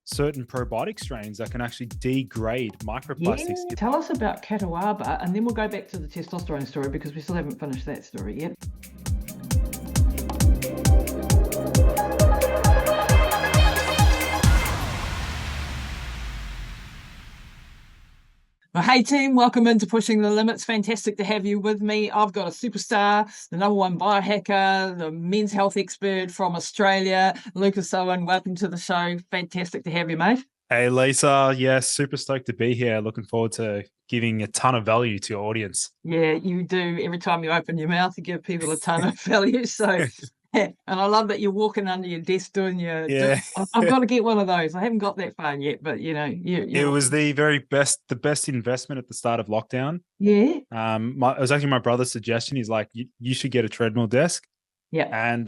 certain probiotic strains that can actually degrade microplastics. Yeah, tell us about Catawaba, and then we'll go back to the testosterone story because we still haven't finished that story yet. Well, hey team, welcome into Pushing the Limits. Fantastic to have you with me. I've got a superstar, the number one biohacker, the men's health expert from Australia, Lucas Aoun. Welcome to the show. Fantastic to have you, mate. Hey, Lisa. Yes, super stoked to be here. Looking forward to giving a ton of value to your audience. Yeah, you do. Every time you open your mouth, you give people a ton of value. So, yeah, and I love that you're walking under your desk doing your. Yeah. I've got to get one of those. I haven't got that far yet, but you know, It was the best investment at the start of lockdown. Yeah. It was actually my brother's suggestion. He's like, you should get a treadmill desk. Yeah. And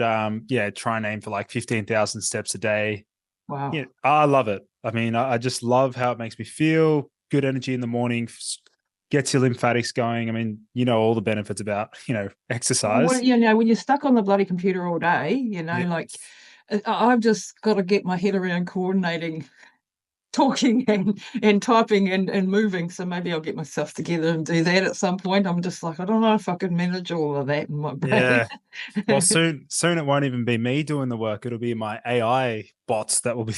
try and aim for like 15,000 steps a day. Wow. Yeah, I love it. I mean, I just love how it makes me feel. Good energy in the morning, gets your lymphatics going. I mean, you know, all the benefits about, exercise. Well, when you're stuck on the bloody computer all day, like I've just got to get my head around coordinating, talking and typing and moving. So maybe I'll get myself together and do that at some point. I'm just like, I don't know if I can manage all of that in my brain. Yeah. Well, soon it won't even be me doing the work. It'll be my AI bots that will be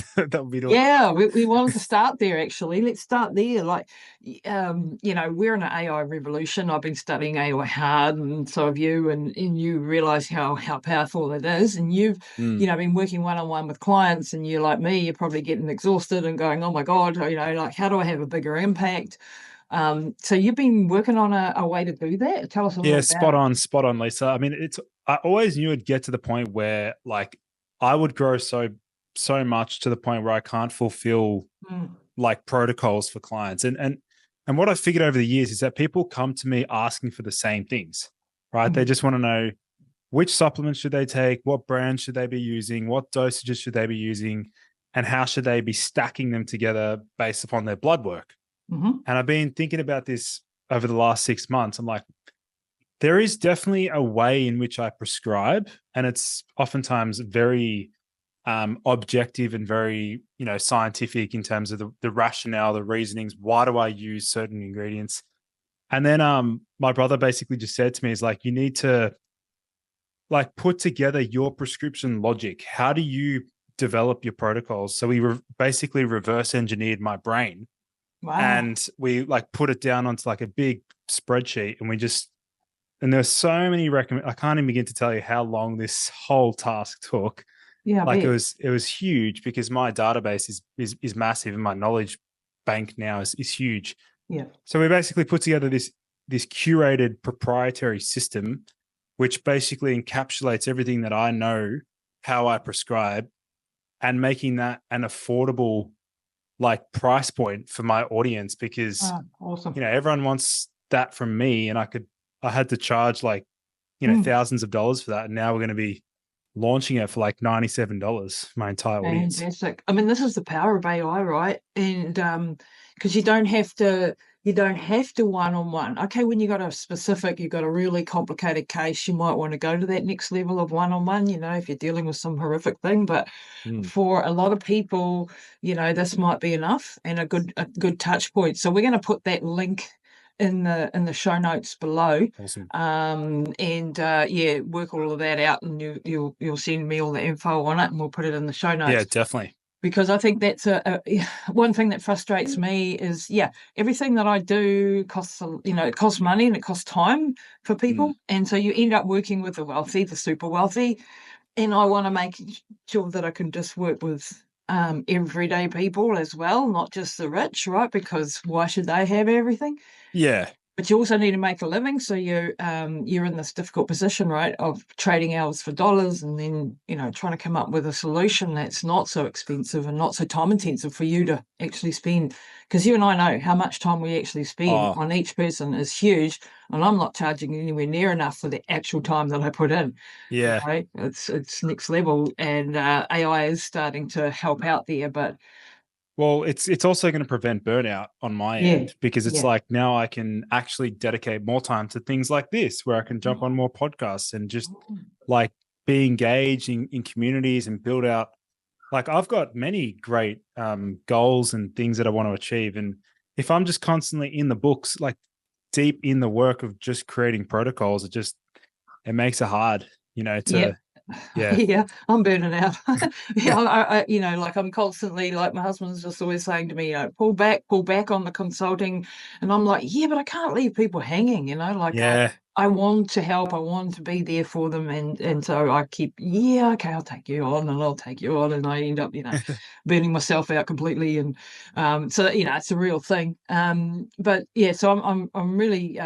doing. Yeah, we wanted to start there actually. Let's start there. Like, we're in an AI revolution. I've been studying AI hard, and so have you, and you realize how powerful it is. And you've been working one-on-one with clients, and you're like me, you're probably getting exhausted and going, oh my God, like how do I have a bigger impact? So you've been working on a way to do that. Tell us a little about it. Spot on, Lisa. I mean, I always knew it'd get to the point where like I would grow so much to the point where I can't fulfill like protocols for clients. And what I figured over the years is that people come to me asking for the same things, right? Mm-hmm. They just want to know which supplements should they take, what brands should they be using, what dosages should they be using, and how should they be stacking them together based upon their blood work. Mm-hmm. And I've been thinking about this over the last 6 months. I'm like, there is definitely a way in which I prescribe, and it's oftentimes very objective and very, scientific in terms of the rationale, the reasonings. Why do I use certain ingredients? And then my brother basically just said to me, is like, you need to like put together your prescription logic. How do you develop your protocols? So we basically reverse engineered my brain. Wow. And we like put it down onto like a big spreadsheet, and there's so many I can't even begin to tell you how long this whole task took. Yeah, like it was huge because my database is massive and my knowledge bank now is huge. Yeah. So we basically put together this curated proprietary system, which basically encapsulates everything that I know, how I prescribe, and making that an affordable like price point for my audience, because awesome. Everyone wants that from me, and I had to charge like thousands of dollars for that, and now we're going to be launching it for like $97, my entire audience. Fantastic. I mean, this is the power of AI, right? And because you don't have to one-on-one. Okay, when you've got a really complicated case, you might want to go to that next level of one-on-one, if you're dealing with some horrific thing. But for a lot of people, this might be enough and a good touch point. So we're going to put that link in the show notes below. Awesome. Work all of that out, and you'll send me all the info on it, and we'll put it in the show notes. Yeah, definitely. Because I think that's one thing that frustrates me is, everything that I do costs, it costs money and it costs time for people. And so you end up working with the wealthy, the super wealthy. And I want to make sure that I can just work with everyday people as well, not just the rich, right? Because why should they have everything? Yeah. But you also need to make a living, so you're in this difficult position, right, of trading hours for dollars, and then trying to come up with a solution that's not so expensive and not so time intensive for you to actually spend. Because you and I know how much time we actually spend on each person is huge, and I'm not charging anywhere near enough for the actual time that I put in. Yeah, right? It's next level, and AI is starting to help out there, but. Well, it's also going to prevent burnout on my end, because it's like now I can actually dedicate more time to things like this, where I can jump on more podcasts and just like be engaged in communities and build out Like I've got many great goals and things that I want to achieve. And if I'm just constantly in the books, like deep in the work of just creating protocols, it makes it hard, Yep. to, yeah. Yeah, I'm burning out. Yeah, like I'm constantly like my husband's just always saying to me, pull back on the consulting, and I'm like, yeah, but I can't leave people hanging, like Yeah. I want to help, I want to be there for them, and so I keep, yeah, okay, I'll take you on, and I'll take you on, and I end up, burning myself out completely, and so it's a real thing. But yeah, so I'm really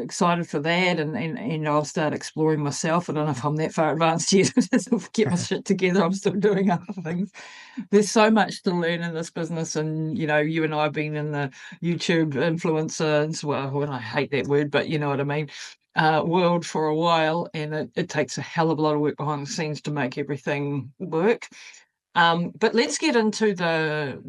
excited for that, and I'll start exploring myself. I don't know if I'm that far advanced yet. I'll get my shit together. I'm still doing other things. There's so much to learn in this business, and you and I have been in the YouTube influencers. Well, and I hate that word, but you know what I mean. World for a while, and it takes a hell of a lot of work behind the scenes to make everything work. But let's get into the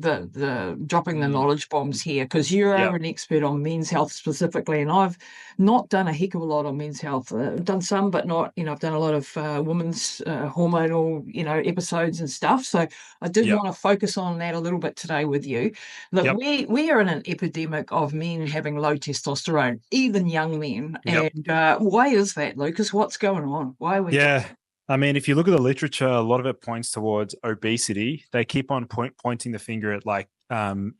dropping the Mm. knowledge bombs here, because you Yeah. are an expert on men's health specifically, and I've not done a heck of a lot on men's health. I've done some, but not, I've done a lot of women's hormonal, episodes and stuff. So I did Yeah. want to focus on that a little bit today with you. Look, Yep. we are in an epidemic of men having low testosterone, even young men. Yep. And why is that, Lucas? What's going on? Why are we Yeah. I mean, if you look at the literature, a lot of it points towards obesity. They keep on pointing the finger at like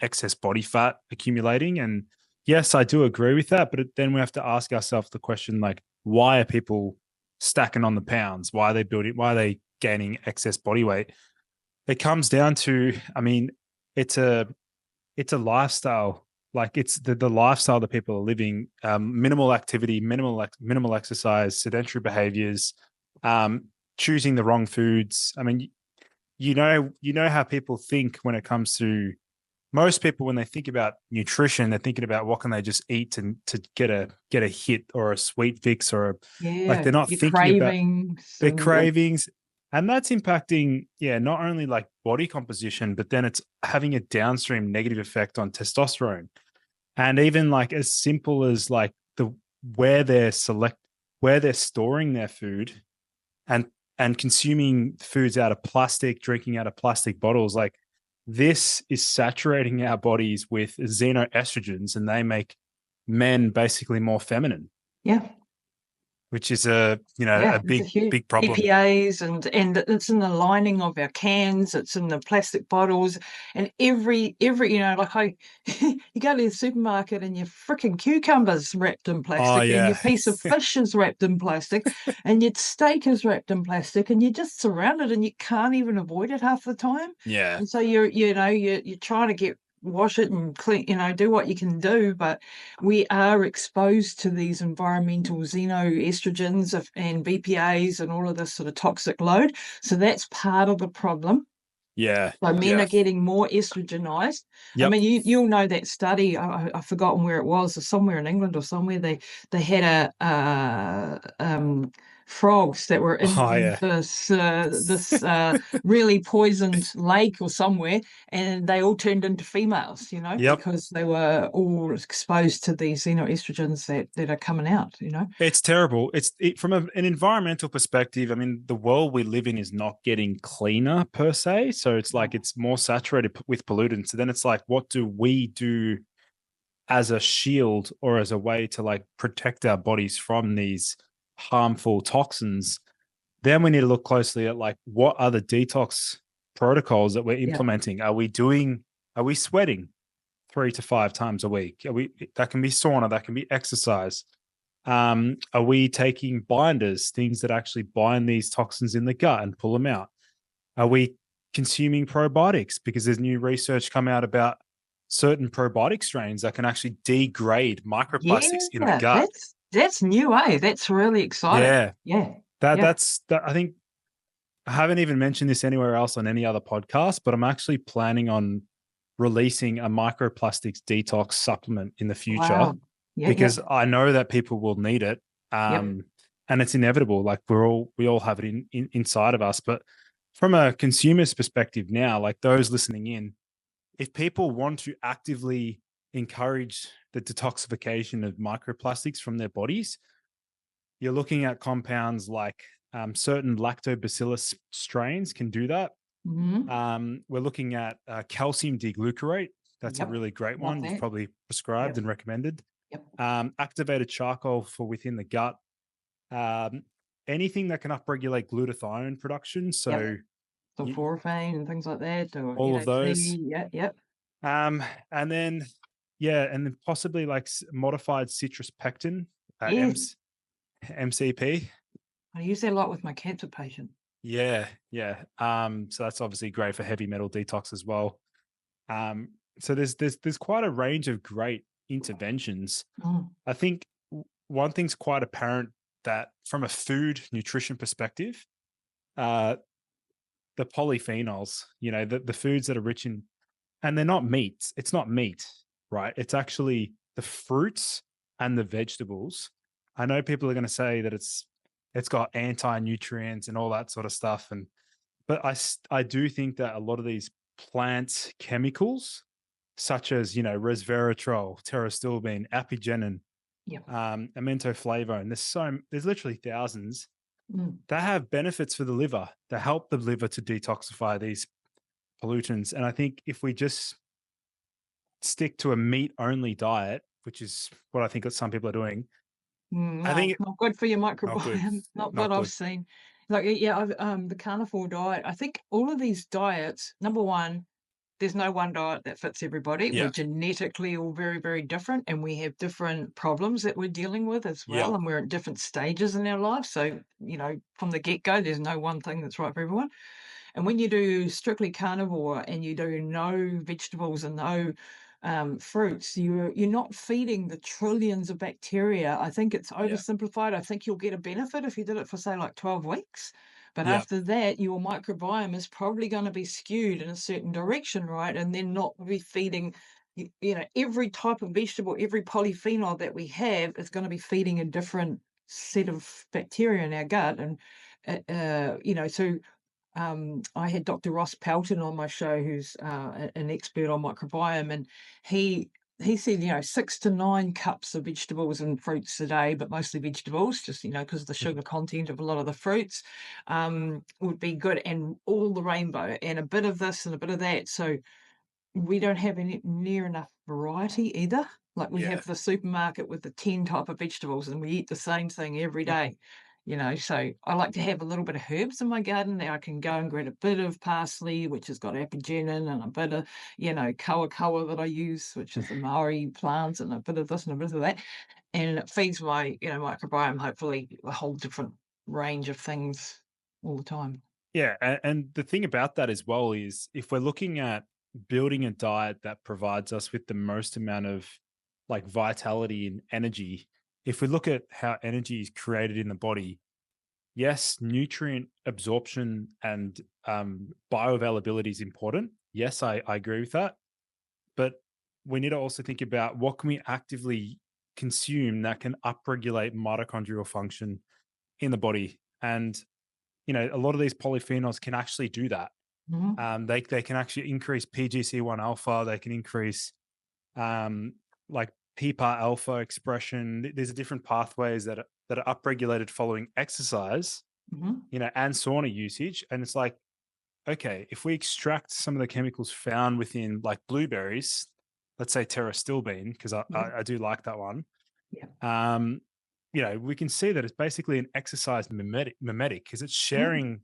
excess body fat accumulating. And yes, I do agree with that. But then we have to ask ourselves the question, like, why are people stacking on the pounds? Why are they building? Why are they gaining excess body weight? It comes down to, I mean, it's a lifestyle. Like it's the lifestyle that people are living. Minimal activity, minimal exercise, sedentary behaviors, um, choosing the wrong foods. I mean, how people think when it comes to most people when they think about nutrition, they're thinking about what can they just eat to get a hit or a sweet fix or like Yeah, they're not your thinking about cravings their and yeah, cravings. And that's impacting, yeah, not only like body composition, but then it's having a downstream negative effect on testosterone. And even like as simple as like the where they're where they're storing their food and consuming foods out of plastic, drinking out of plastic bottles, like this is saturating our bodies with xenoestrogens and they make men basically more feminine, yeah. which is a Yeah, it's a huge big problem. EPAs, and it's in the lining of our cans, it's in the plastic bottles, and every like you go to the supermarket and your freaking cucumbers wrapped in Oh plastic, and your yeah. piece of fish is wrapped in plastic, and your steak is wrapped in plastic, and you're just surrounded, and you can't even avoid it half the time. Yeah. And so you're trying to get wash it and clean, do what you can do, but we are exposed to these environmental xenoestrogens and BPAs and all of this sort of toxic load. So that's part of the problem. Yeah. So men Yeah. are getting more estrogenized. I Yep. mean, you'll know that study. I've forgotten where it was, or somewhere in England or somewhere. They had frogs that were Oh in yeah. this really poisoned lake or somewhere, and they all turned into females. Yep. Because they were all exposed to these estrogens that are coming out. It's terrible. From an environmental perspective. I mean, the world we live in is not getting cleaner per se. So it's like it's more saturated with pollutants. So then it's like, what do we do as a shield or as a way to like protect our bodies from these harmful toxins? Then we need to look closely at like what are the detox protocols that we're Yeah. implementing? Are we sweating 3 to 5 times a week? That can be sauna, that can be exercise. Are we taking binders, things that actually bind these toxins in the gut and pull them out? Are we consuming probiotics? Because there's new research come out about certain probiotic strains that can actually degrade microplastics in the Yeah, gut. that's new, eh? That's really exciting. Yeah, Yeah. that Yeah. that's that. I think I haven't even mentioned this anywhere else on any other podcast, but I'm actually planning on releasing a microplastics detox supplement in the future Wow. Yeah, yeah. because I know that people will need it. Yep. And it's inevitable. Like we all have it inside of us. But from a consumer's perspective now, like those listening in, if people want to actively encourage the detoxification of microplastics from their bodies, you're looking at compounds like certain lactobacillus strains can do that. Mm-hmm. We're looking at calcium deglucarate. That's a Yep. really great Love one. You've that. probably prescribed Yep. and recommended. Yep. Activated charcoal for within the gut. Um, Anything that can upregulate glutathione production. Yep. So Sulforaphane and things like that, or all of those. Yep. Yep. And then, yeah, and then possibly like modified citrus pectin, Yes. MCP. I use that a lot with my cancer patient. Yeah, yeah. So that's obviously great for heavy metal detox as well. So there's quite a range of great interventions. Mm. I think one thing's quite apparent that from a food nutrition perspective, uh, the polyphenols, the foods that are rich in, and they're not meats. It's not meat, right? It's actually the fruits and the vegetables. I know people are going to say that it's got anti-nutrients and all that sort of stuff, but I do think that a lot of these plant chemicals, such as resveratrol, pterostilbene, apigenin, Yep. amintoflavone, there's literally thousands Mm. that have benefits for the liver, that help the liver to detoxify these pollutants. And I think if we just stick to a meat only diet, which is what I think that some people are doing, I No, think not good for your not good, microbiome. Not what not I've good. seen. Like, yeah, the carnivore diet. I think all of these diets. Number one, there's no one diet that fits everybody. We're Yeah, genetically all very, very different, and we have different problems that we're dealing with as yeah, well. And we're at different stages in our life. So, from the get go, there's no one thing that's right for everyone. And when you do strictly carnivore and you do no vegetables and no fruits, you're not feeding the trillions of bacteria. I think it's yeah, oversimplified. I think you'll get a benefit if you did it for, say, like 12 weeks. But yeah, after that, your microbiome is probably going to be skewed in a certain direction, right? And then not be feeding, every type of vegetable, every polyphenol that we have is going to be feeding a different set of bacteria in our gut. And, so I had Dr. Ross Pelton on my show, who's an expert on microbiome, and he said, 6 to 9 cups of vegetables and fruits a day, but mostly vegetables, just because of the mhm, sugar content of a lot of the fruits, would be good, and all the rainbow, and a bit of this and a bit of that. So we don't have any near enough variety either. Like we yeah, have the supermarket with the 10 type of vegetables and we eat the same thing every day. So I like to have a little bit of herbs in my garden. Now I can go and grab a bit of parsley, which has got apigenin, and a bit of, kawa that I use, which is the Maori plants, and a bit of this and a bit of that. And it feeds my, microbiome, hopefully a whole different range of things all the time. yeah. And the thing about that as well is if we're looking at building a diet that provides us with the most amount of like vitality and energy, if we look at how energy is created in the body, yes, nutrient absorption and bioavailability is important. Yes, I agree with that. But we need to also think about what can we actively consume that can upregulate mitochondrial function in the body. And, a lot of these polyphenols can actually do that. Mhm. They can actually increase PGC1 alpha. They can increase like PPAR alpha expression. There's different pathways that are upregulated following exercise, Mhm. and sauna usage. And it's like, okay, if we extract some of the chemicals found within like blueberries, let's say pterostilbene, because Yeah. I do like that one. Yeah. Um, we can see that it's basically an exercise mimetic because it's Mm. sharing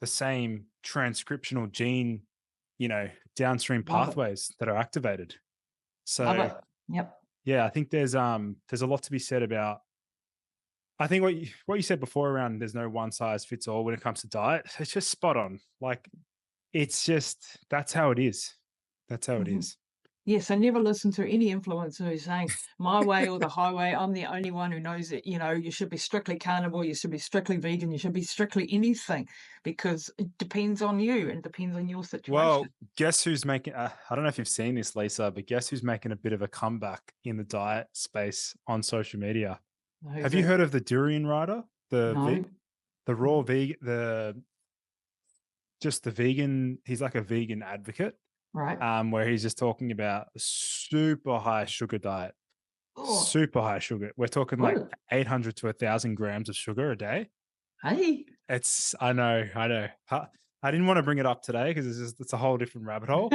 the same transcriptional gene, downstream Love it. pathways that are activated. Love So it. Yep. yeah, I think there's a lot to be said about. I think what you said before around there's no one size fits all when it comes to diet. It's just spot on. Like it's just that's how it is. That's how it Mhm. is. Yes, I never listen to any influencer who's saying my way or the highway. I'm the only one who knows that, you should be strictly carnivore, you should be strictly vegan, you should be strictly anything because it depends on you and depends on your Well, situation. guess who's making? I don't know if you've seen this, Lisa, but guess who's making a bit of a comeback in the diet space on social media? Who's Have you it? heard of the durian rider, No. the raw Mm. vegan, just the vegan? He's like a vegan advocate, Right. where he's just talking about a super high sugar diet, Oh, super high sugar. We're talking like good. 800 to 1,000 grams of sugar a day. Hey. I know. I didn't want to bring it up today because it's a whole different rabbit hole.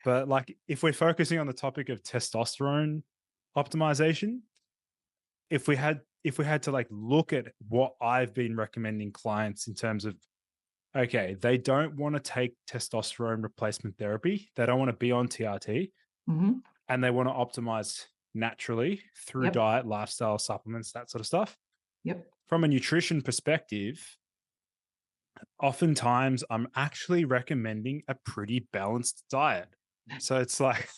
But like, if we're focusing on the topic of testosterone optimization, if we had to like look at what I've been recommending clients in terms of, okay, they don't want to take testosterone replacement therapy, they don't want to be on TRT, and they want to optimize naturally through diet, lifestyle, supplements, that sort of stuff. From a nutrition perspective, oftentimes I'm actually recommending a pretty balanced diet. So it's like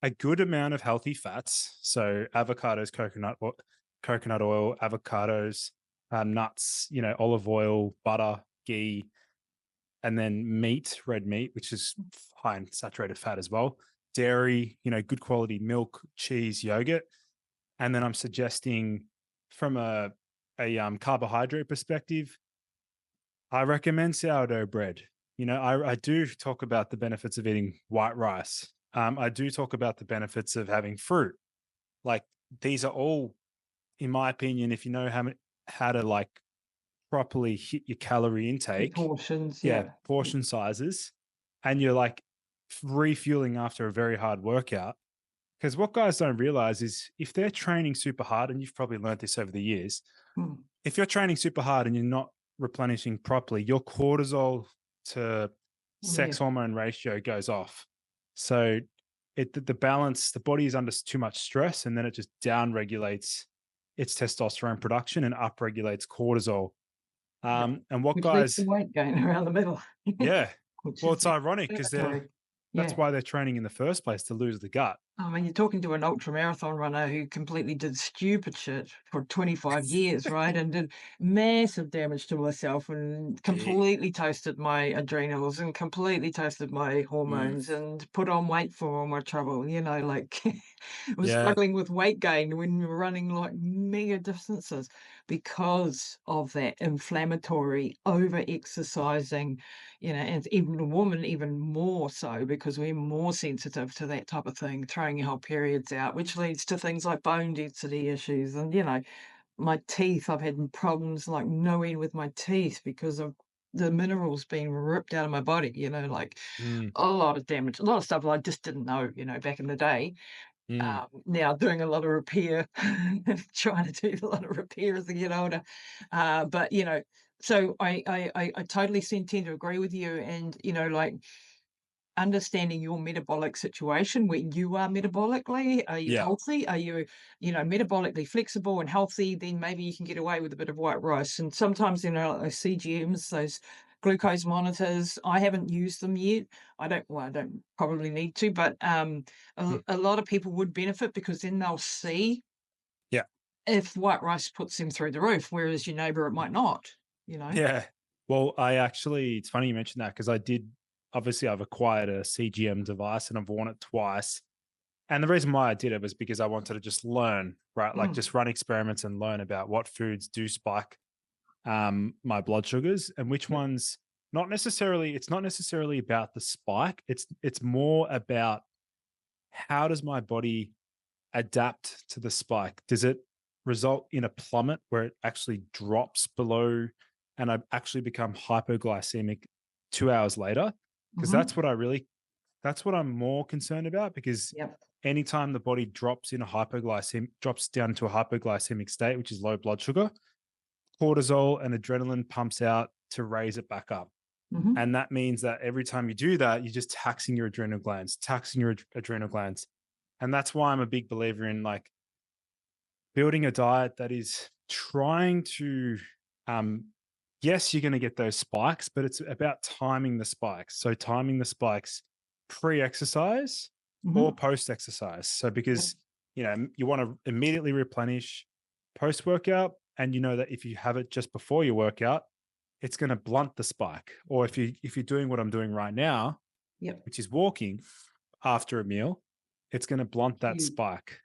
a good amount of healthy fats. So avocados, coconut oil, avocados, nuts, olive oil, butter, ghee, and then meat, red meat, which is high in saturated fat as well. Dairy, good quality milk, cheese, yogurt. And then I'm suggesting from a carbohydrate perspective, I recommend sourdough bread. I do talk about the benefits of eating white rice. I do talk about the benefits of having fruit. Like, these are all, in my opinion, if you know how to like properly hit your calorie intake, portions, portion sizes, and you're like refueling after a very hard workout. Because what guys don't realize is if they're training super hard, and you've probably learned this over the years, if you're training super hard and you're not replenishing properly, your cortisol to sex hormone ratio goes off. So the balance, the body is under too much stress, and then it just down regulates its testosterone production and up regulates cortisol. And what which guys, leads to weight gain around the middle. well, it's ironic because that's why they're training in the first place, to lose the gut. I mean, you're talking to an ultra marathon runner who completely did stupid shit for 25 years, right? And did massive damage to myself and completely toasted my adrenals and completely toasted my hormones and put on weight for all my trouble, like was struggling with weight gain when we were running like mega distances because of that inflammatory over exercising, and even a woman even more so because we're more sensitive to that type of thing, throwing your whole periods out, which leads to things like bone density issues. And, my teeth, I've had problems like no end with my teeth because of the minerals being ripped out of my body, like a lot of damage, a lot of stuff I just didn't know, back in the day. Now doing a lot of repair, trying to do a lot of repair as I get older. But, so I totally tend to agree with you. And, like, understanding your metabolic situation, where you are metabolically, are you healthy? Are you, metabolically flexible and healthy? Then maybe you can get away with a bit of white rice. And sometimes, CGMs, those glucose monitors, I haven't used them yet. I don't probably need to, but a lot of people would benefit because then they'll see if white rice puts them through the roof, whereas your neighbor, it might not, Yeah. Well, it's funny you mentioned that because obviously I've acquired a CGM device and I've worn it twice. And the reason why I did it was because I wanted to just learn, right? Like just run experiments and learn about what foods do spike my blood sugars and which ones it's not necessarily about the spike. It's more about how does my body adapt to the spike? Does it result in a plummet where it actually drops below and I actually become hypoglycemic 2 hours later? Because that's what I'm more concerned about, because anytime the body drops down to a hypoglycemic state, which is low blood sugar, cortisol and adrenaline pumps out to raise it back up. And that means that every time you do that, you're just taxing your adrenal glands. And that's why I'm a big believer in like building a diet that is trying to, yes, you're going to get those spikes, but it's about timing the spikes. So timing the spikes pre-exercise or post-exercise. So because, you want to immediately replenish post-workout, and you know that if you have it just before your workout, it's going to blunt the spike. Or if you're doing what I'm doing right now, which is walking after a meal, it's going to blunt that spike,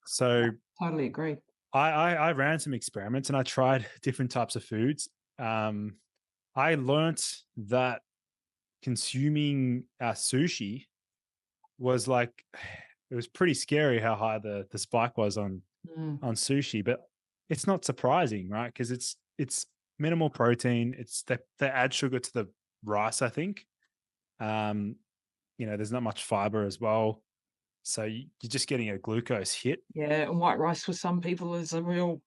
So totally agree. I ran some experiments and I tried different types of foods. I learnt that consuming sushi was like, it was pretty scary how high the spike was on sushi, but it's not surprising, right? Because it's minimal protein. It's they add sugar to the rice, I think. There's not much fiber as well. So you're just getting a glucose hit. Yeah, and white rice for some people is a real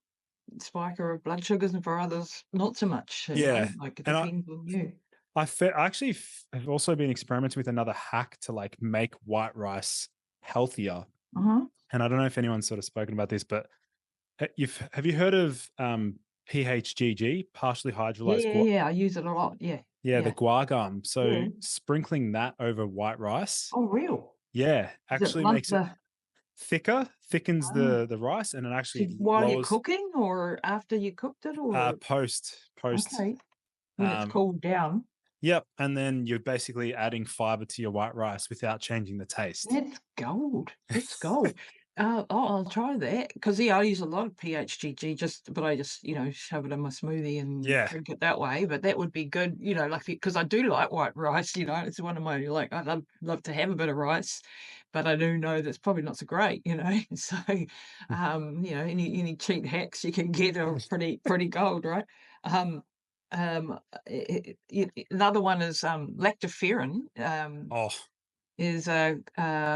spiker of blood sugars, and for others, not so much. Yeah. Like it And depends on you. I actually have also been experimenting with another hack to like make white rice healthier. Uh-huh. And I don't know if anyone's sort of spoken about this, but have you heard of PHGG, partially hydrolyzed Yeah. I use it a lot. Yeah. the guar gum. So Yeah. sprinkling that over white rice, Oh, real? Does it actually blunt makes it thickens ah, the rice, and it so actually while you're lowers cooking or after you cooked it, or post. okay, when it's Um, cooled down? yep, and then you're basically adding fiber to your white rice without changing the taste. That's gold. That's gold. I'll try that because I use a lot of PHGG, but I just shove it in my smoothie and Yeah, drink it that way. But that would be good, like because I do like white rice. It's one of my I love to have a bit of rice, but I do know that's probably not so great. So any cheap hacks you can get are pretty gold, right? Um, Another one is lactoferrin. oh Is a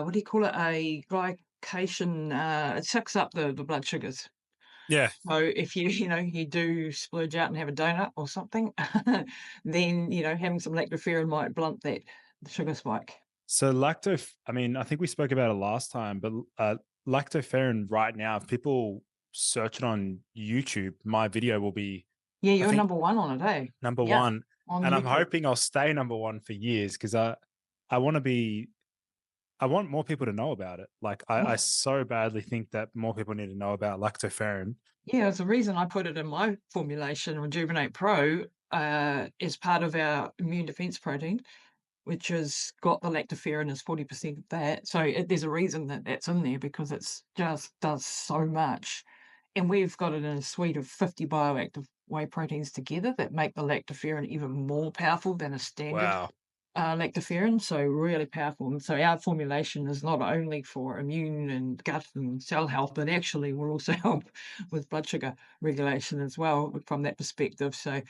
what do you call it? A glycation. It sucks up the blood sugars. yeah. So if you do splurge out and have a donut or something, then having some lactoferrin might blunt that sugar spike. So I mean, I think we spoke about it last time, but lactoferrin right now, if people search it on YouTube, my video will be, Yeah, I you're think, number one on it, eh? number Yeah, one. on And I'm YouTube. hoping I'll stay number one for years because I want to be, I want more people to know about it. Like I Yeah. so badly think that more people need to know about lactoferrin. Yeah, it's the reason I put it in my formulation, Rejuvenate Pro, as part of our immune defense protein, which has got the lactoferrin as 40% of that. So there's a reason that that's in there because it's just does so much. And we've got it in a suite of 50 bioactive whey proteins together that make the lactoferrin even more powerful than a standard Wow. lactoferrin. So really powerful. And so our formulation is not only for immune and gut and cell health, but actually will also help with blood sugar regulation as well from that perspective. So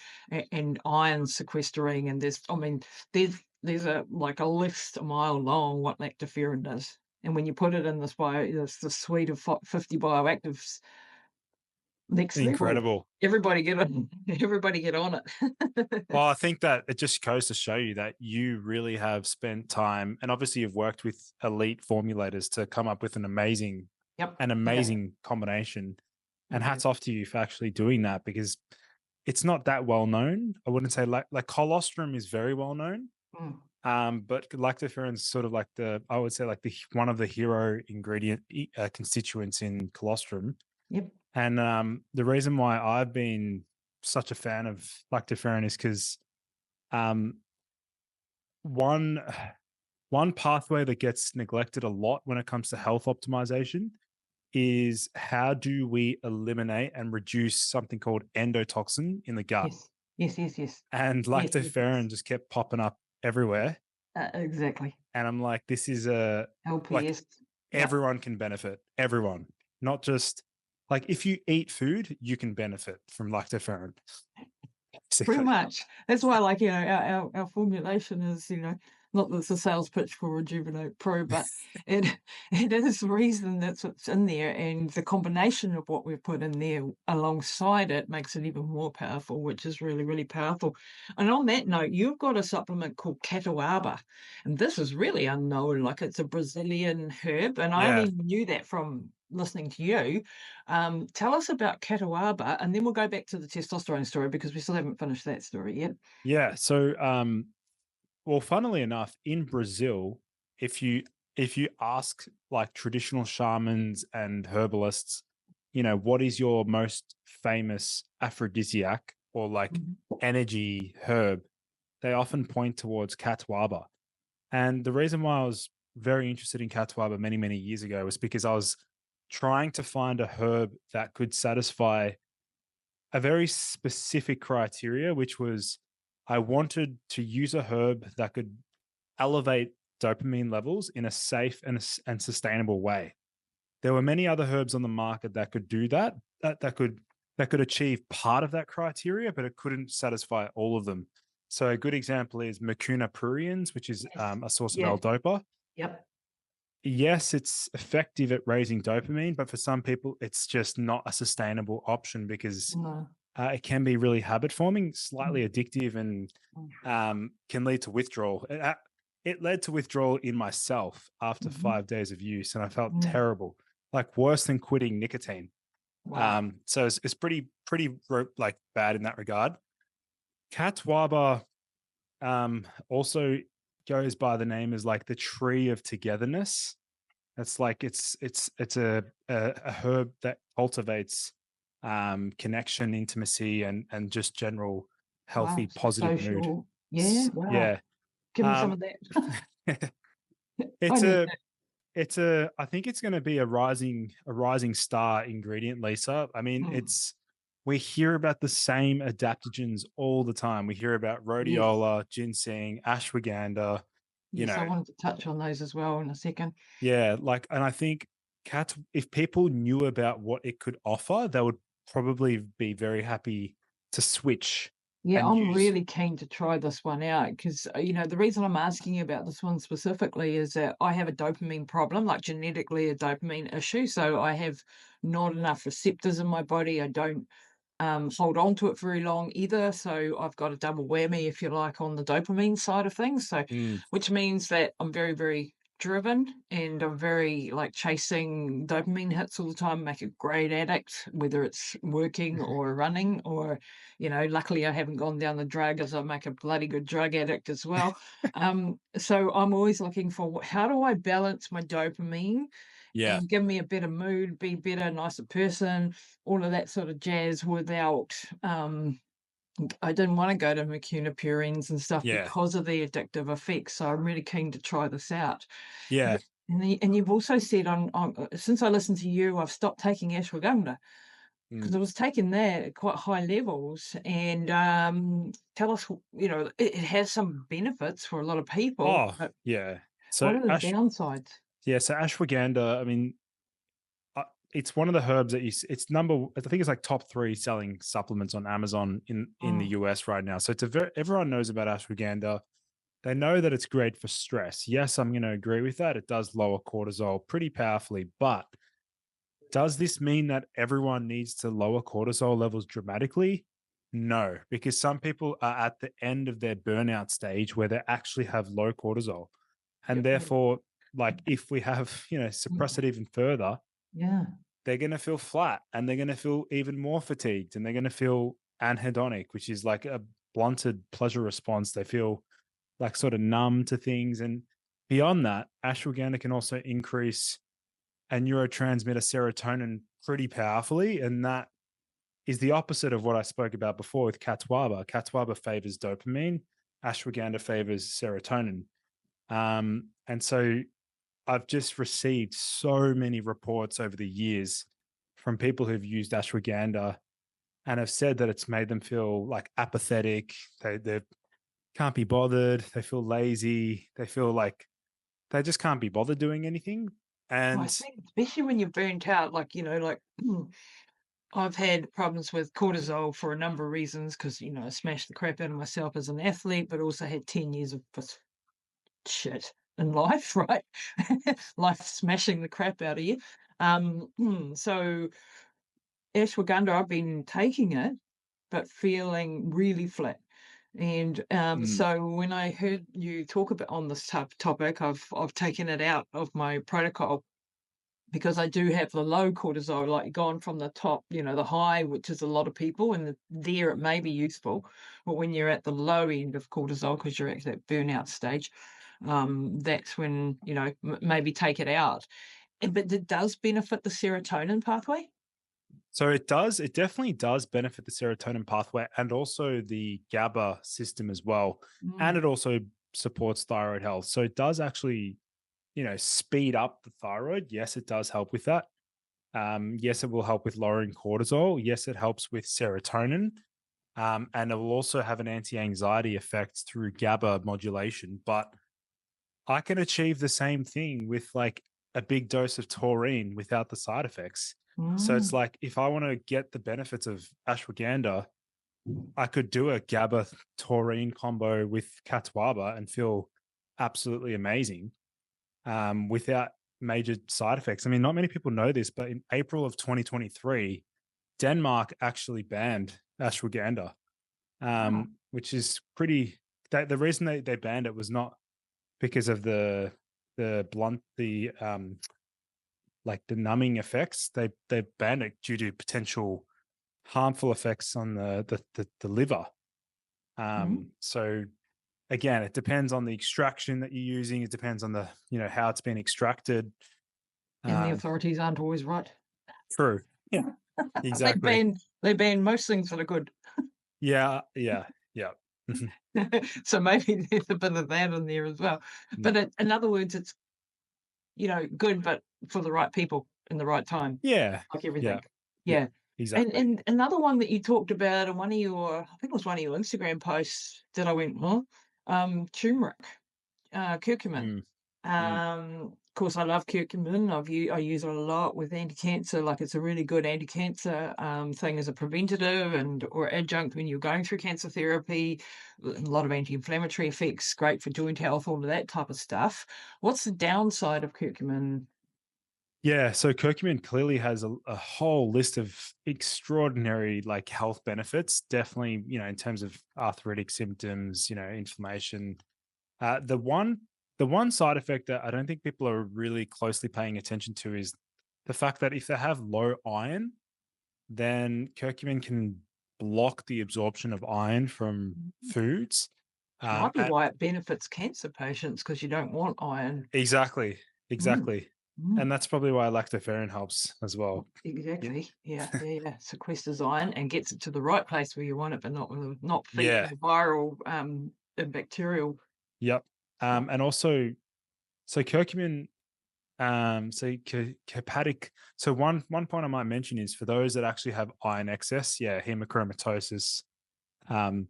and iron sequestering, and there's a list a mile long what lactoferrin does. And when you put it in this suite of 50 bioactives, next level. Incredible. Everybody get on. Everybody get on it. Well, I think that it just goes to show you that you really have spent time, and obviously you've worked with elite formulators to come up with an amazing Yep. combination. And Yeah. hats off to you for actually doing that because it's not that well known. I wouldn't say like colostrum is very well known. Mm. But lactoferrin is sort of like I would say like one of the hero ingredient constituents in colostrum. Yep. And the reason why I've been such a fan of lactoferrin is because one pathway that gets neglected a lot when it comes to health optimization is how do we eliminate and reduce something called endotoxin in the gut? Yes. And lactoferrin just kept popping up everywhere. Exactly. And I'm like, this is like LPS. Yep. everyone can benefit. Everyone, not just like if you eat food, you can benefit from lactoferrin. Pretty Basically. much. That's why, our formulation is, not that it's a sales pitch for Rejuvenate Pro, but it is the reason that's what's in there, and the combination of what we've put in there alongside it makes it even more powerful, which is really, really powerful. And on that note, you've got a supplement called catuaba, and this is really unknown. Like it's a Brazilian herb, and I Yeah. only knew that from listening to you. Tell us about catuaba, and then we'll go back to the testosterone story because we still haven't finished that story yet. Yeah. So, well, funnily enough, in Brazil, if you ask like traditional shamans and herbalists, what is your most famous aphrodisiac or like energy herb, they often point towards catuaba. And the reason why I was very interested in catuaba many, many years ago was because I was trying to find a herb that could satisfy a very specific criteria, which was I wanted to use a herb that could elevate dopamine levels in a safe and sustainable way. There were many other herbs on the market that could do that, that could that could achieve part of that criteria, but it couldn't satisfy all of them. So a good example is mucuna pruriens, which is a source of L-DOPA. Yep. Yes, it's effective at raising dopamine, but for some people, it's just not a sustainable option because it can be really habit forming, slightly addictive, and can lead to withdrawal. It led to withdrawal in myself after 5 days of use, and I felt terrible, like worse than quitting nicotine. Wow. So it's pretty like bad in that regard. Catwaba also goes by the name as like the tree of togetherness. It's like it's a herb that cultivates connection, intimacy, and just general healthy, positive mood. Yeah. Wow. Yeah. Give me some of that. I think it's going to be a rising star ingredient, Lisa. I mean, we hear about the same adaptogens all the time. We hear about rhodiola, ginseng, ashwagandha. Yes, I wanted to touch on those as well in a second. Yeah, and I think if people knew about what it could offer, they would probably be very happy to switch. Yeah, I'm really keen to try this one out because, the reason I'm asking you about this one specifically is that I have a dopamine problem, like genetically a dopamine issue. So I have not enough receptors in my body. I don't hold on to it very long either. So I've got a double whammy, if you like, on the dopamine side of things. So, which means that I'm very, very driven and I'm very like chasing dopamine hits all the time, make a great addict, whether it's working or running or, luckily I haven't gone down the drug as I make a bloody good drug addict as well. So I'm always looking for how do I balance my dopamine and give me a better mood, be better, nicer person, all of that sort of jazz without I didn't want to go to mucuna pruriens and stuff because of the addictive effects. So I'm really keen to try this out. Yeah. And you've also said on since I listened to you, I've stopped taking ashwagandha because I was taking that at quite high levels. And tell us, it has some benefits for a lot of people. Oh, yeah. So what are the downsides? Yeah, so ashwagandha, I mean, it's one of the herbs that it's I think it's like top 3 selling supplements on Amazon in the US right now. So everyone knows about ashwagandha. They know that it's great for stress. Yes, I'm going to agree with that. It does lower cortisol pretty powerfully, but does this mean that everyone needs to lower cortisol levels dramatically? No, because some people are at the end of their burnout stage where they actually have low cortisol. And therefore, like if we have, suppress it even further, they're going to feel flat and they're going to feel even more fatigued and they're going to feel anhedonic, which is like a blunted pleasure response. They feel like sort of numb to things. And beyond that, ashwagandha can also increase a neurotransmitter serotonin pretty powerfully. And that is the opposite of what I spoke about before with catwaba. Catwaba favors dopamine, ashwagandha favors serotonin. And so I've just received so many reports over the years from people who've used ashwagandha and have said that it's made them feel like apathetic. They can't be bothered. They feel lazy. They feel like they just can't be bothered doing anything. And I think especially when you're burnt out, I've had problems with cortisol for a number of reasons because, I smashed the crap out of myself as an athlete, but also had 10 years of shit in life, right? Life smashing the crap out of you. So ashwagandha, I've been taking it, but feeling really flat. And so when I heard you talk about on this topic, I've taken it out of my protocol because I do have the low cortisol, like gone from the top, the high, which is a lot of people, and there it may be useful. But when you're at the low end of cortisol, because you're at that burnout stage, that's when, maybe take it out. But it does benefit the serotonin pathway? So it does. It definitely does benefit the serotonin pathway and also the GABA system as well. And it also supports thyroid health. So it does actually, speed up the thyroid. Yes, it does help with that. Yes, it will help with lowering cortisol. Yes, it helps with serotonin. And it will also have an anti-anxiety effect through GABA modulation. But I can achieve the same thing with like a big dose of taurine without the side effects. So it's Mm. like, if I want to get the benefits of ashwagandha, I could do a GABA taurine combo with catawaba and feel absolutely amazing, without major side effects. I mean, not many people know this, but in April of 2023, Denmark actually banned ashwagandha, Wow. which is pretty. The reason they banned it was not because of the blunt like the numbing effects. They banned it due to potential harmful effects on the liver. Mm. So again, it depends on the extraction that you're using. It depends on the, how it's been extracted. And the authorities aren't always right. True. Yeah, They exactly. ban they ban most things that are good. Yeah, yeah, yeah. So maybe there's a bit of that in there as well. But in other words, it's, good, but for the right people in the right time, Yeah, like yeah, everything. yeah, Yeah. exactly. And another one that you talked about in one of your, I think it was one of your Instagram posts that I went, huh? Turmeric, curcumin. Mm, mm. Of course, I love curcumin. I use it a lot with anti-cancer. Like, it's a really good anti-cancer thing as a preventative and or adjunct when you're going through cancer therapy. A lot of anti-inflammatory effects, great for joint health, all of that type of stuff. What's the downside of curcumin? Yeah, so curcumin clearly has a whole list of extraordinary like health benefits. Definitely, in terms of arthritic symptoms, inflammation. The one side effect that I don't think people are really closely paying attention to is the fact that if they have low iron, then curcumin can block the absorption of iron from foods. Might be And why it benefits cancer patients because you don't want iron. exactly, Mm, exactly, and mm. that's probably why lactoferrin helps as well. Yeah, Exactly. Yeah, yeah, yeah. Sequesters iron and gets it to the right place where you want it, but not feeding yeah, the viral and bacterial. yep. Stuff. And also, so curcumin, hepatic. So one point I might mention is for those that actually have iron excess, yeah, hemochromatosis. Um,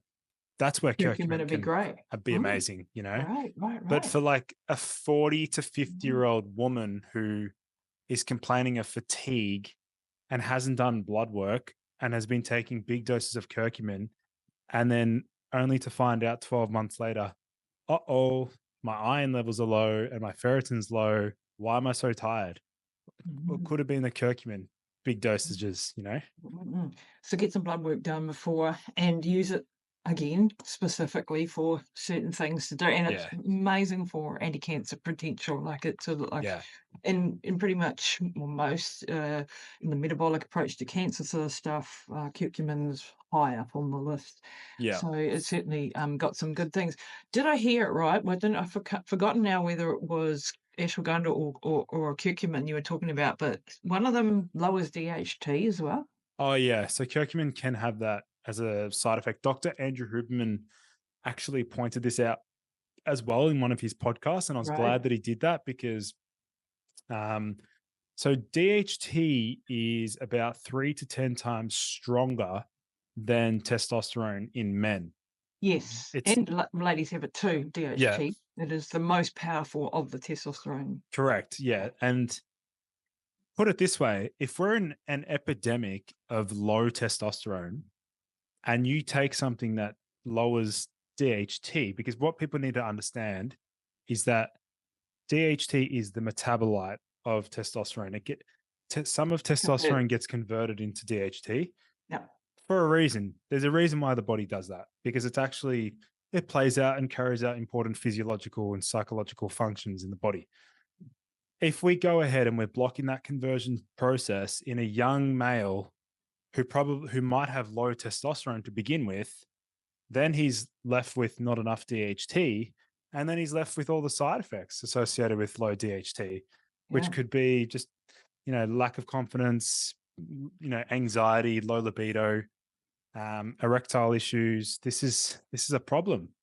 that's where Curcumin curcumin would be can great. be Mm, amazing, right, right, But right. for like a 40 to 50 Mm, year old woman who is complaining of fatigue and hasn't done blood work and has been taking big doses of curcumin, and then only to find out 12 months later, oh, my iron levels are low and my ferritin's low. Why am I so tired? Well, it mm. could have been the curcumin, big dosages. Mm. So get some blood work done before and use it again specifically for certain things to do. And it's Yeah. amazing for anti-cancer potential. Like, it's sort of like Yeah. in pretty much, well, most in the metabolic approach to cancer sort of stuff, curcumin's high up on the list. Yeah. So it's certainly got some good things. Did I hear it right? Well, I've forgotten now whether it was ashwagandha or curcumin you were talking about, but one of them lowers DHT as well. Oh, yeah. So curcumin can have that as a side effect. Dr. Andrew Huberman actually pointed this out as well in one of his podcasts. And I was Right. glad that he did that because so DHT is about 3 to 10 times stronger than testosterone in men. Yes. It's And ladies have it too, yeah, DHT. It is the most powerful of the testosterone. correct. Yeah. And put it this way, if we're in an epidemic of low testosterone and you take something that lowers DHT, because what people need to understand is that DHT is the metabolite of testosterone. Some of Okay. testosterone gets converted into DHT Yeah. for a reason. There's a reason why the body does that, because it plays out and carries out important physiological and psychological functions in the body. If we go ahead and we're blocking that conversion process in a young male who might have low testosterone to begin with, then he's left with not enough DHT, and then he's left with all the side effects associated with low DHT, which Yeah. could be just, lack of confidence, anxiety, low libido, erectile issues. This is a problem.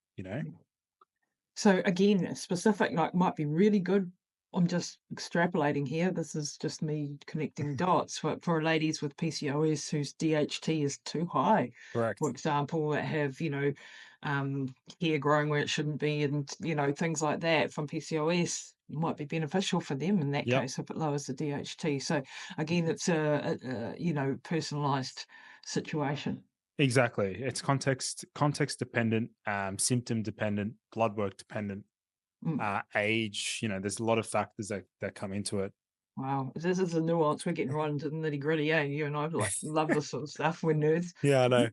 So again, specific, like, might be really good. I'm just extrapolating here. This is just me connecting dots for ladies with PCOS whose DHT is too high, for Correct. example, that have, hair growing where it shouldn't be and, things like that from PCOS. might be beneficial for them in that Yep. case if it lowers the DHT. So again, it's a personalised situation. Exactly. It's context dependent, symptom dependent, blood work dependent, age. There's a lot of factors that come into it. Wow, this is a nuance. We're getting right into the nitty gritty, eh? You and I love this sort of stuff. We're nerds. Yeah, I know.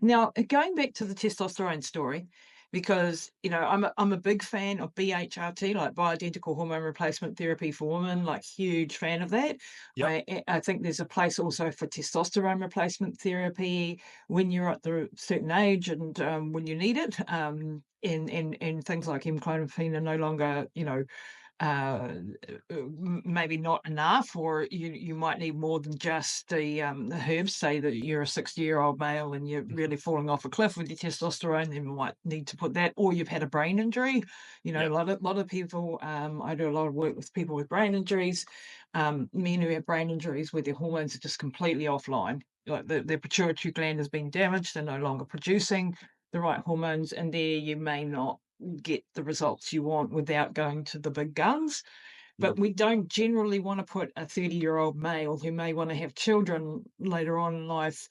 Now, going back to the testosterone story, because I'm a big fan of BHRT, like bioidentical hormone replacement therapy for women, like huge fan of that. Yep. I think there's a place also for testosterone replacement therapy when you're at the certain age and when you need it. And things like M-clomifene are no longer, maybe not enough, or you might need more than just the herbs. Say that you're a 60-year-old male and you're really falling off a cliff with your testosterone, then you might need to put that, or you've had a brain injury. A Yep. lot of people, I do a lot of work with people with brain injuries, men who have brain injuries where their hormones are just completely offline, like their pituitary gland has been damaged, they're no longer producing the right hormones, and there you may not get the results you want without going to the big guns. But we don't generally want to put a 30-year-old male who may want to have children later on in life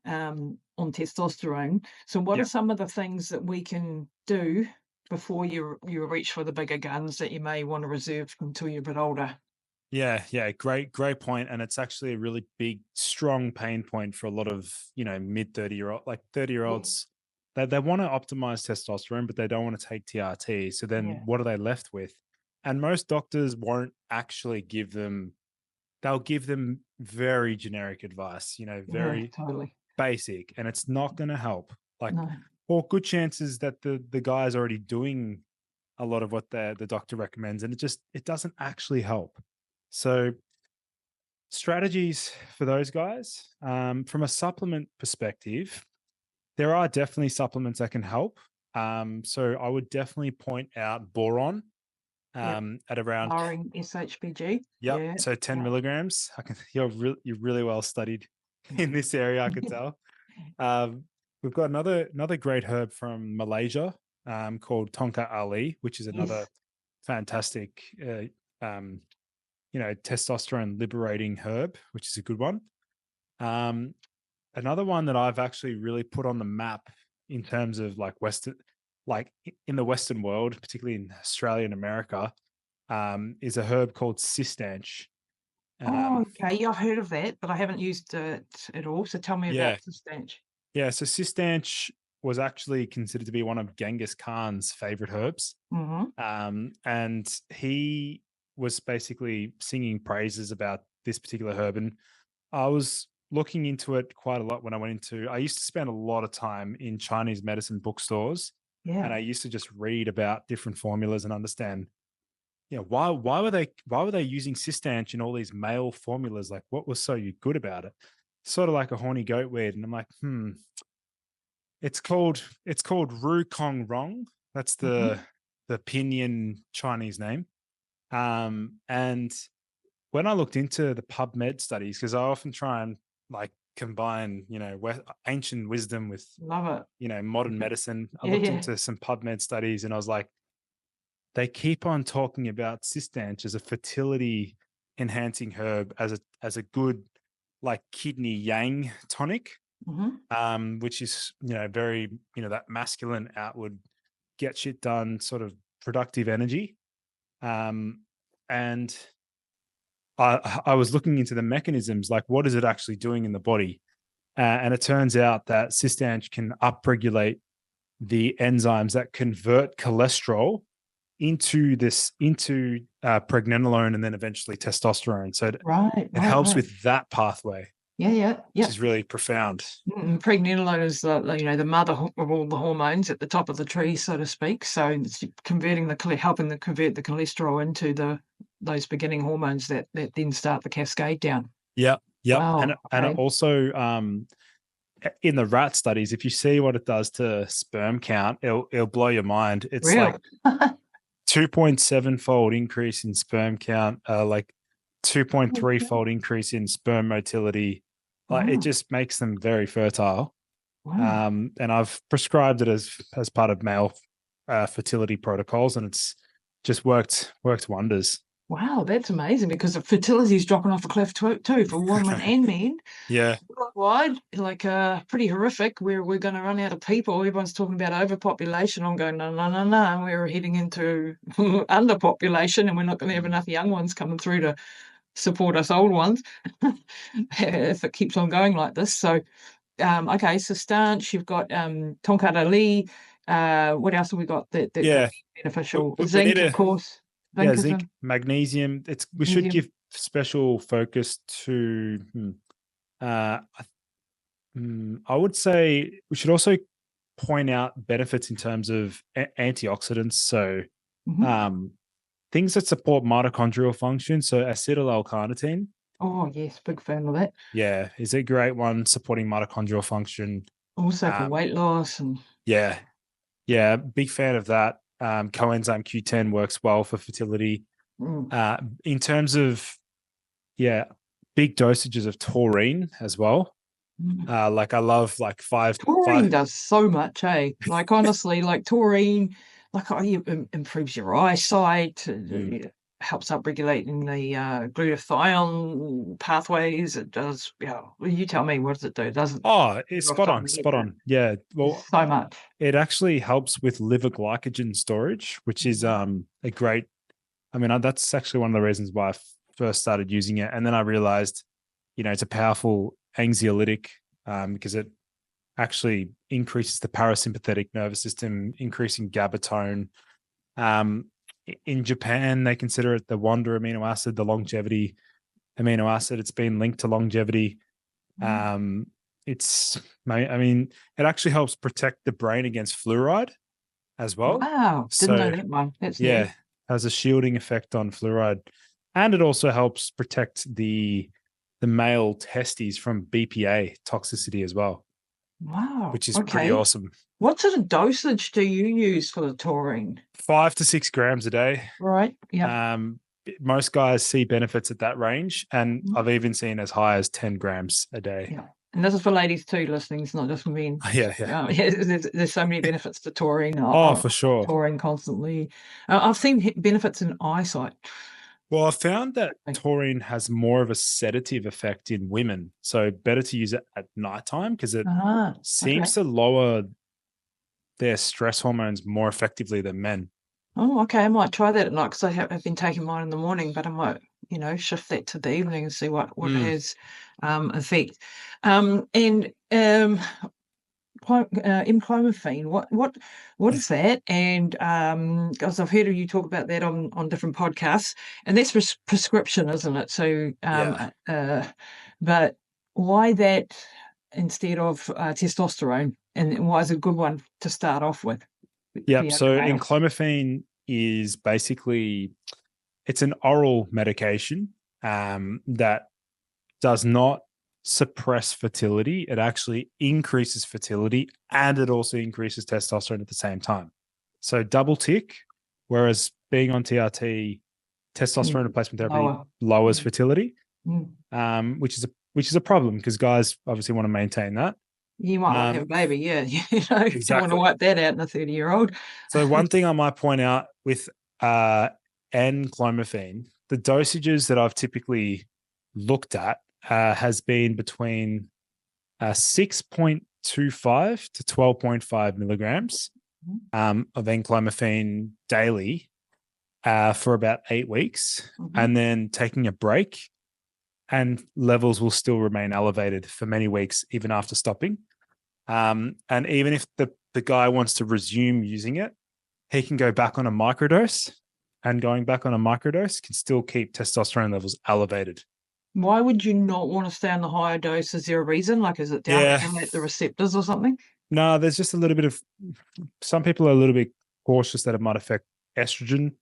on testosterone. So what are Yep. some of the things that we can do before you reach for the bigger guns that you may want to reserve until you're a bit older? Yeah, great point. And it's actually a really big, strong pain point for a lot of, mid 30-year-old, like 30-year-olds. They want to optimize testosterone, but they don't want to take TRT. So then Yeah, what are they left with? And most doctors won't actually they'll give them very generic advice, yeah, very totally. basic, and it's not going to help. Like, No. or good chances that the guy is already doing a lot of what the doctor recommends, and it doesn't actually help. So strategies for those guys, from a supplement perspective, there are definitely supplements that can help. So I would definitely point out boron, Yep. at around, Lowering SHBG. yep, Yeah. so 10 milligrams. You're really well studied in this area, I could tell. Um, we've got another great herb from Malaysia, called Tonka Ali, which is another Yes. fantastic, testosterone liberating herb, which is a good one. Um, Another one that I've actually really put on the map in terms of like in the Western world, particularly in Australia and America, is a herb called cistanche. Oh, Um, okay. Yeah, I've heard of that, but I haven't used it at all. So tell me about yeah, the stench. yeah. So cistanche was actually considered to be one of Genghis Khan's favorite herbs, Mm-hmm. and he was basically singing praises about this particular herb. And I was looking into it quite a lot when I went into. I used to spend a lot of time in Chinese medicine bookstores, and Yeah. I used to just read about different formulas and understand, why were they using cistanche in all these male formulas? Like, what was so good about it? Sort of like a horny goat weed, and I'm like, it's called Ru Kong Rong. That's the Mm-hmm. pinyin Chinese name. And when I looked into the PubMed studies, because I often try and like combine, ancient wisdom with, Love modern medicine, I it. Yeah, looked yeah. into some PubMed studies and I was like, they keep on talking about cistanche as a fertility enhancing herb, as a good like kidney yang tonic, Mm-hmm. which is, very, that masculine outward, get shit done sort of productive energy. And I was looking into the mechanisms, like what is it actually doing in the body? And it turns out that cistanche can upregulate the enzymes that convert cholesterol into pregnenolone and then eventually testosterone. So Right, it right, helps right. with that pathway, Yeah, yeah, which yeah. is really profound. Pregnenolone is the mother of all the hormones at the top of the tree, so to speak. So it's helping to convert the cholesterol into those beginning hormones that then start the cascade down. Yeah, yep. And Wow. and it Okay. also, in the rat studies, if you see what it does to sperm count, it'll blow your mind. It's Really? like 2.7 fold increase in sperm count, like 2.3 fold increase in sperm motility. Like, it Wow. just makes them very fertile. Wow. And I've prescribed it as part of male fertility protocols, and just worked wonders. Wow, that's amazing because the fertility is dropping off a cliff too for women and men. Yeah. Worldwide, like pretty horrific. We're going to run out of people. Everyone's talking about overpopulation. I'm going, no, no, no, no. We're heading into underpopulation, and we're not going to have enough young ones coming through to support us old ones if it keeps on going like this. So, okay, so starch. You've got tonkata lee. What else have we got that could Yeah. be beneficial? We Zinc, need of course. Yeah, zinc, magnesium. We should Magnesium. give special focus to. I would say we should also point out benefits in terms of antioxidants. So, things that support mitochondrial function. So, acetyl-L-carnitine. Oh yes, big fan of that. Yeah, is a great one supporting mitochondrial function. Also for weight loss and yeah, big fan of that. Coenzyme Q10 works well for fertility. In terms of big dosages of taurine as well. Like I love like taurine does so much, eh? Like honestly, like taurine, like it improves your eyesight. Helps up regulating the glutathione pathways. It does. Yeah, well, you tell me, what does it do? It doesn't. Oh, it's spot on. Yeah, well, so much. It actually helps with liver glycogen storage, which is a great. I mean, that's actually one of the reasons why I first started using it, and then I realized, it's a powerful anxiolytic because it actually increases the parasympathetic nervous system, increasing GABA tone. In Japan, they consider it the wonder amino acid, the longevity amino acid. It's been linked to longevity. It actually helps protect the brain against fluoride as well. Wow, didn't know that one. That's neat. Has a shielding effect on fluoride, and it also helps protect the male testes from BPA toxicity as well. Wow, which is pretty awesome. What sort of dosage do you use for the taurine? 5 to 6 grams a day. Right. Yeah. Most guys see benefits at that range, and I've even seen as high as 10 grams a day. Yeah. And this is for ladies too listening. It's not just for men. Yeah. There's so many benefits to taurine. For sure. Taurine constantly. I've seen benefits in eyesight. Well, I found that taurine has more of a sedative effect in women. So better to use it at nighttime because it seems to lower their stress hormones more effectively than men. Oh, okay. I might try that at night because I've been taking mine in the morning, but I might, shift that to the evening and see what has effect. Clomiphene, what is that? And because I've heard you talk about that on different podcasts, and that's prescription, isn't it? So, but why that instead of testosterone, and why is it a good one to start off with? Yep. So enclomiphene is basically, it's an oral medication that does not suppress fertility. It actually increases fertility, and it also increases testosterone at the same time. So double tick, whereas being on TRT, testosterone replacement therapy lowers fertility, which is a problem because guys obviously want to maintain that. You might want to have a baby, exactly. You don't want to wipe that out in a 30-year-old. So one thing I might point out with N-clomiphene, the dosages that I've typically looked at has been between 6.25 to 12.5 milligrams of N-clomiphene daily for about 8 weeks, and then taking a break, and levels will still remain elevated for many weeks even after stopping. And even if the guy wants to resume using it, he can go back on a microdose, and going back on a microdose can still keep testosterone levels elevated. Why would you not want to stay on the higher dose? Is there a reason? Like, is it down at the receptors or something? No, there's just a little bit of, some people are a little bit cautious that it might affect estrogen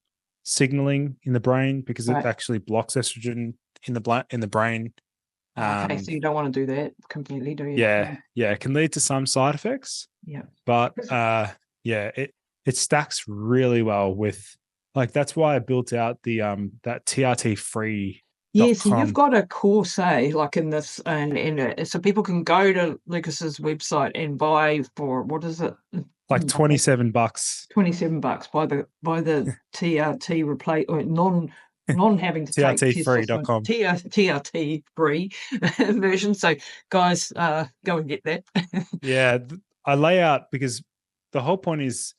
signaling in the brain because it actually blocks estrogen in the brain. Okay, so you don't want to do that completely, do you? Yeah, it can lead to some side effects. Yeah, but it stacks really well with, like, that's why I built out the that TRT free. Yes, and you've got a course, like in this, and so people can go to Lucas's website and buy for, what is it, Like $27. $27 by the TRT replace or non having to take testosterone TRTfree.com. TRT free version. So guys, go and get that. Yeah, I lay out because the whole point is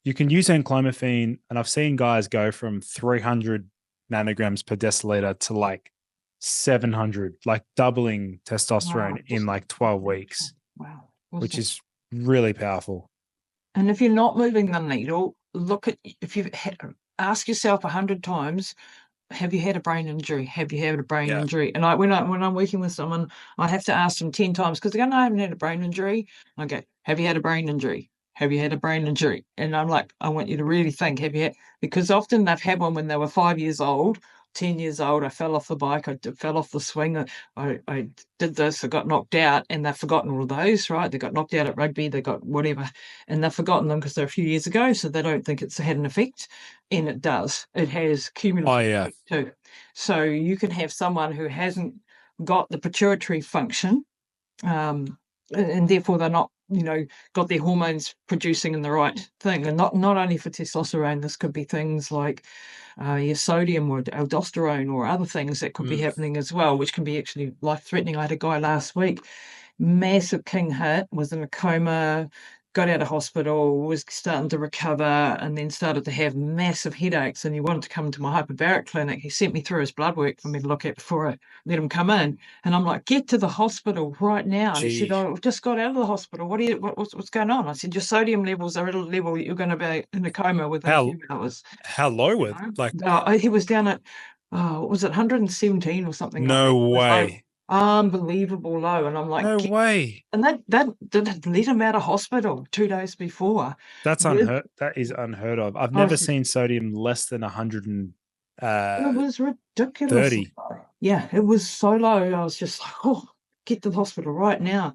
you can use enclomiphene, and I've seen guys go from 300 nanograms per deciliter to like 700, like doubling testosterone in like 12 weeks. Wow. Which is really powerful. And if you're not moving the needle, look at, if you've ask yourself 100 times, have you had a brain injury? Have you had a brain injury? And when I'm working with someone, I have to ask them 10 times because they go, no, I haven't had a brain injury. I go, have you had a brain injury? Have you had a brain injury? And I'm like, I want you to really think, have you had, because often they've had one when they were 5 years old, 10 years old. I fell off the bike. I fell off the swing. I did this. I got knocked out, and they've forgotten all of those, right? They got knocked out at rugby. They got whatever, and they've forgotten them because they're a few years ago. So they don't think it's had an effect, and it does. It has cumulative effect too. So you can have someone who hasn't got the pituitary function, and therefore they're not, got their hormones producing in the right thing. And not only for testosterone, this could be things like your sodium or aldosterone or other things that could be happening as well, which can be actually life-threatening. I had a guy last week, massive king hit, was in a coma, got out of hospital, was starting to recover, and then started to have massive headaches, and he wanted to come to my hyperbaric clinic. He sent me through his blood work for me to look at before I let him come in. And I'm like, get to the hospital right now. And he said, oh, I've just got out of the hospital. What's going on? I said, your sodium levels are at a level you're going to be in a coma within a few hours. How low were like? He was down at, was it 117 or something like that? No way. Unbelievable low. And I'm like, no way. And that let him out of hospital 2 days before. That's unheard. That is unheard of. I've never seen sodium less than 100 and it was ridiculous. 30. Yeah, it was so low. I was just like, oh, get to the hospital right now.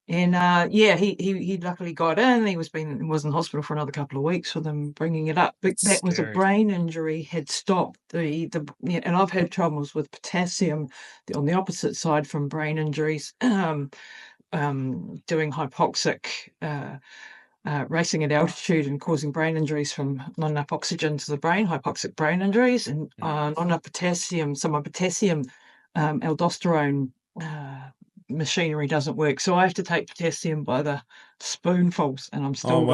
And he luckily got in. He was in hospital for another couple of weeks for them bringing it up. But that was a brain injury, had stopped and I've had troubles with potassium on the opposite side from brain injuries. Doing hypoxic, racing at altitude and causing brain injuries from not enough oxygen to the brain, hypoxic brain injuries, and not enough potassium. So my potassium aldosterone machinery doesn't work. So I have to take potassium by the spoonfuls, and I'm still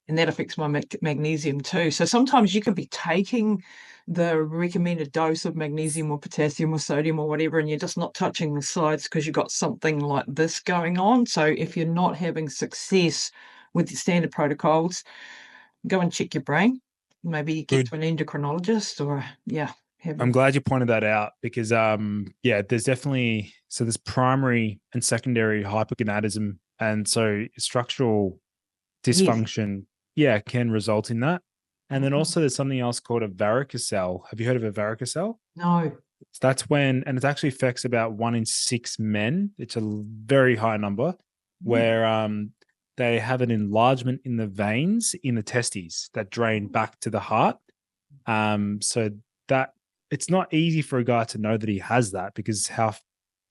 and that affects my magnesium too. So sometimes you can be taking the recommended dose of magnesium or potassium or sodium or whatever, and you're just not touching the sides because you've got something like this going on. So if you're not having success with the standard protocols, go and check your brain. Maybe get to an endocrinologist or, I'm glad you pointed that out because, there's definitely, so there's primary and secondary hypogonadism. And so structural dysfunction, can result in that. And then also there's something else called a varicocele. Have you heard of a varicocele? No. So that's when, and it actually affects about 1 in 6 men. It's a very high number where they have an enlargement in the veins in the testes that drain back to the heart. So that it's not easy for a guy to know that he has that because they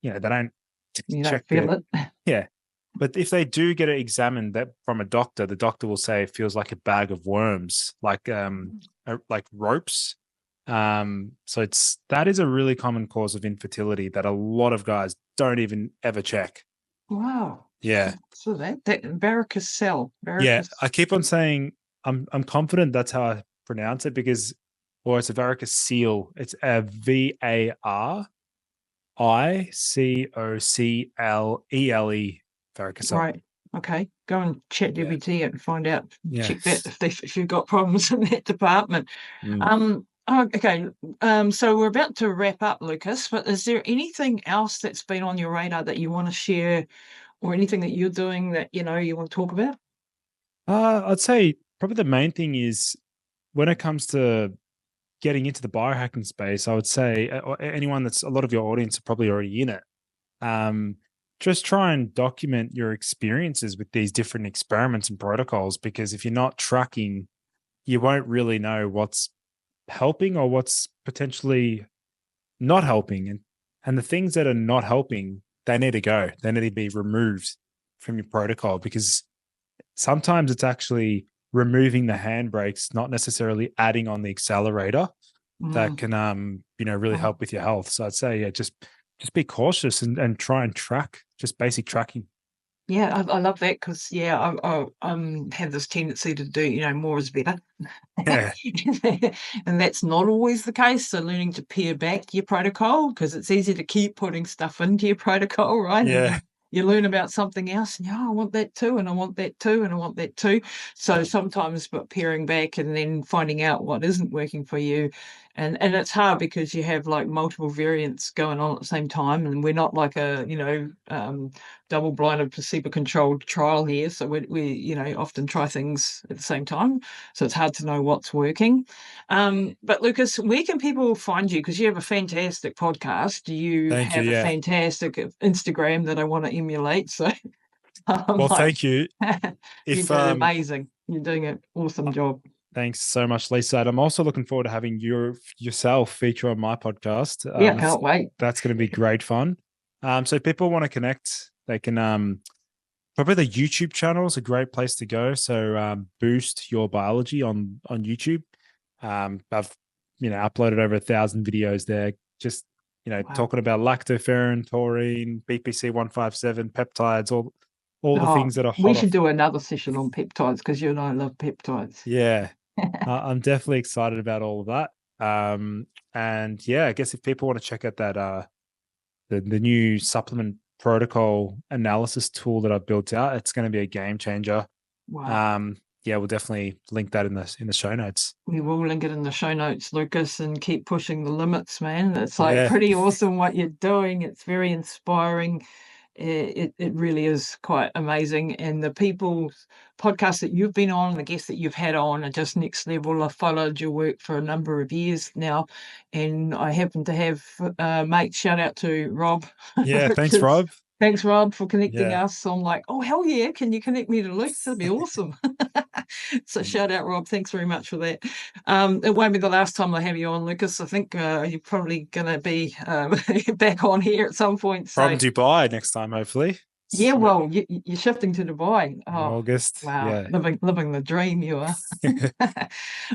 don't check feel it. Yeah. But if they do get it examined that from a doctor, the doctor will say it feels like a bag of worms, like ropes. So that is a really common cause of infertility that a lot of guys don't even ever check. Wow. Yeah. So that varicocele. Yeah, I keep on saying I'm confident that's how I pronounce it because, or it's a varicocele. It's a VARICOCLELE. Varicocele. Right. Okay. Go and chat GPT it and find out. Check that if you've got problems in that department. Okay. So we're about to wrap up, Lucas. But is there anything else that's been on your radar that you want to share, or anything that you're doing that you want to talk about? I'd say probably the main thing is when it comes to getting into the biohacking space. I would say anyone that's a lot of your audience are probably already in it. Just try and document your experiences with these different experiments and protocols, because if you're not tracking, you won't really know what's helping or what's potentially not helping. And the things that are not helping, they need to go. They need to be removed from your protocol because sometimes it's actually removing the handbrakes, not necessarily adding on the accelerator, that can really help with your health. So I'd say, yeah, just be cautious and try and track, just basic tracking. Yeah, I love that because I have this tendency to do more is better. Yeah. And that's not always the case. So learning to pare back your protocol, because it's easy to keep putting stuff into your protocol, right? And Yeah. then you learn about something else and I want that too, and I want that too, and I want that too. So sometimes but paring back and then finding out what isn't working for you. And it's hard because you have like multiple variants going on at the same time, and we're not like a double-blinded placebo-controlled trial here. So we often try things at the same time. So it's hard to know what's working. But Lucas, where can people find you? Because you have a fantastic podcast. You Thank you. have a Yeah. fantastic Instagram that I want to emulate. So Well, thank you. You're doing amazing. You're doing an awesome job. Thanks so much, Lisa. And I'm also looking forward to having yourself feature on my podcast. Yeah, can't wait. That's going to be great fun. So if people want to connect, they can probably the YouTube channel is a great place to go. So Boost Your Biology on YouTube. I've uploaded over 1,000 videos there, just talking about lactoferrin, taurine, BPC 157, peptides, all the things that are hot. We should do another session on peptides because you and I love peptides. Yeah. I'm definitely excited about all of that. And yeah, I guess if people want to check out that the new supplement protocol analysis tool that I've built out, it's going to be a game changer. Wow. Yeah, we'll definitely link that in the show notes. We will link it in the show notes, Lucas, and keep pushing the limits, man. It's like pretty awesome what you're doing. It's very inspiring. It really is quite amazing. And the people's podcasts that you've been on, the guests that you've had on are just next level. I've followed your work for a number of years now. And I happen to have mate, shout out to Rob. Yeah, thanks, Rob. Thanks, Rob, for connecting us. I'm like, oh, hell yeah, can you connect me to Luke? That'd be awesome. So shout out, Rob. Thanks very much for that. It won't be the last time I have you on, Lucas. I think you're probably going to be back on here at some point. From Dubai next time, hopefully. Yeah, well, you're shifting to Dubai. Oh, August. Wow. Yeah. Living the dream, you are.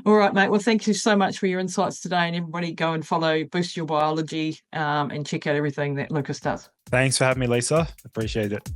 All right, mate. Well, thank you so much for your insights today. And everybody go and follow Boost Your Biology and check out everything that Lucas does. Thanks for having me, Lisa. Appreciate it.